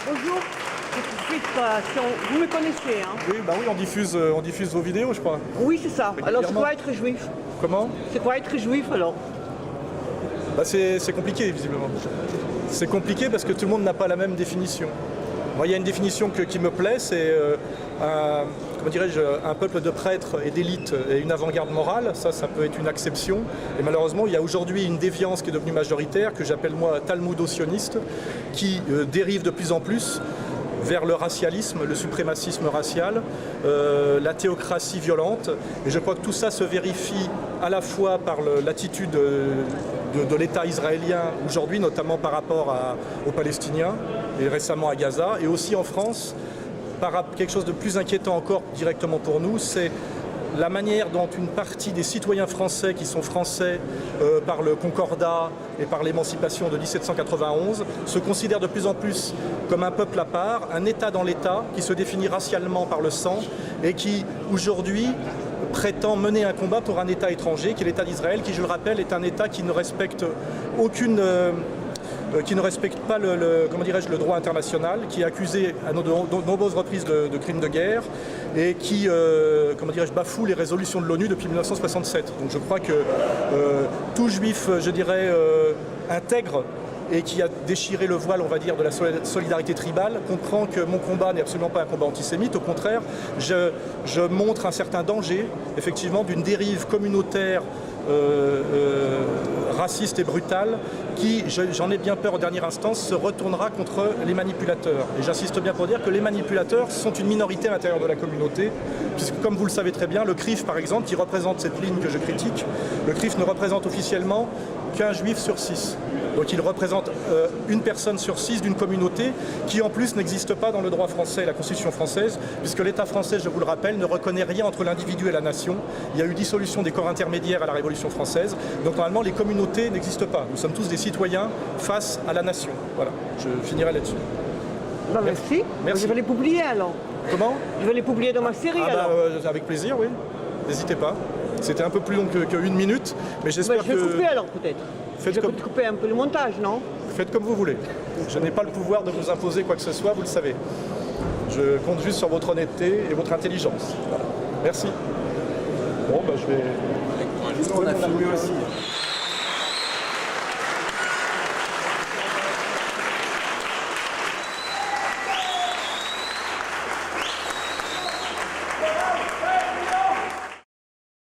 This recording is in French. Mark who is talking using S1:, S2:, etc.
S1: Bonjour, je suis Passion. Vous me connaissez, hein?
S2: Oui, bah oui, on diffuse vos vidéos, je crois.
S1: Oui, c'est ça. Alors, c'est quoi être juif?
S2: Comment?
S1: C'est quoi être juif, alors?
S2: Bah c'est compliqué, visiblement. C'est compliqué parce que tout le monde n'a pas la même définition. Moi, il y a une définition qui me plaît, c'est comment dirais-je, un peuple de prêtres et d'élites et une avant-garde morale. Ça peut être une acception. Et malheureusement, il y a aujourd'hui une déviance qui est devenue majoritaire, que j'appelle moi talmudo-sioniste, qui dérive de plus en plus vers le racialisme, le suprémacisme racial, la théocratie violente. Et je crois que tout ça se vérifie à la fois par l'attitude de l'État israélien aujourd'hui, notamment par rapport aux Palestiniens, et récemment à Gaza, et aussi en France, par quelque chose de plus inquiétant encore directement pour nous, c'est la manière dont une partie des citoyens français qui sont français par le Concordat et par l'émancipation de 1791 se considèrent de plus en plus comme un peuple à part, un État dans l'État qui se définit racialement par le sang et qui aujourd'hui prétend mener un combat pour un État étranger qui est l'État d'Israël, qui je le rappelle est un État qui ne respecte pas le droit international, qui est accusé à de nombreuses reprises de crimes de guerre et qui bafoue les résolutions de l'ONU depuis 1967. Donc je crois que tout juif, je dirais, intègre et qui a déchiré le voile, on va dire, de la solidarité tribale, comprend que mon combat n'est absolument pas un combat antisémite. Au contraire, je montre un certain danger, effectivement, d'une dérive communautaire raciste et brutale qui, j'en ai bien peur en dernière instance, se retournera contre les manipulateurs. Et j'insiste bien pour dire que les manipulateurs sont une minorité à l'intérieur de la communauté, puisque comme vous le savez très bien, le CRIF par exemple, qui représente cette ligne que je critique, le CRIF ne représente officiellement qu'un juif sur 6. Donc il représente une personne sur 6 d'une communauté qui en plus n'existe pas dans le droit français et la Constitution française, puisque l'État français, je vous le rappelle, ne reconnaît rien entre l'individu et la nation. Il y a eu dissolution des corps intermédiaires à la Révolution française, donc normalement les communautés n'existent pas. Nous sommes tous des citoyens face à la nation. Voilà, je finirai là-dessus.
S1: Ben, merci.
S2: Merci.
S1: Je vais les publier alors.
S2: Comment?
S1: Je vais les publier dans ma série alors.
S2: Avec plaisir, oui. N'hésitez pas. C'était un peu plus long qu'une minute, mais j'espère
S1: Je vais couper alors peut-être. Je vais couper un peu le montage, non?
S2: Faites comme vous voulez. Je n'ai pas le pouvoir de vous imposer quoi que ce soit, vous le savez. Je compte juste sur votre honnêteté et votre intelligence. Voilà. Merci. Bon, je vais...
S3: On a filmé aussi.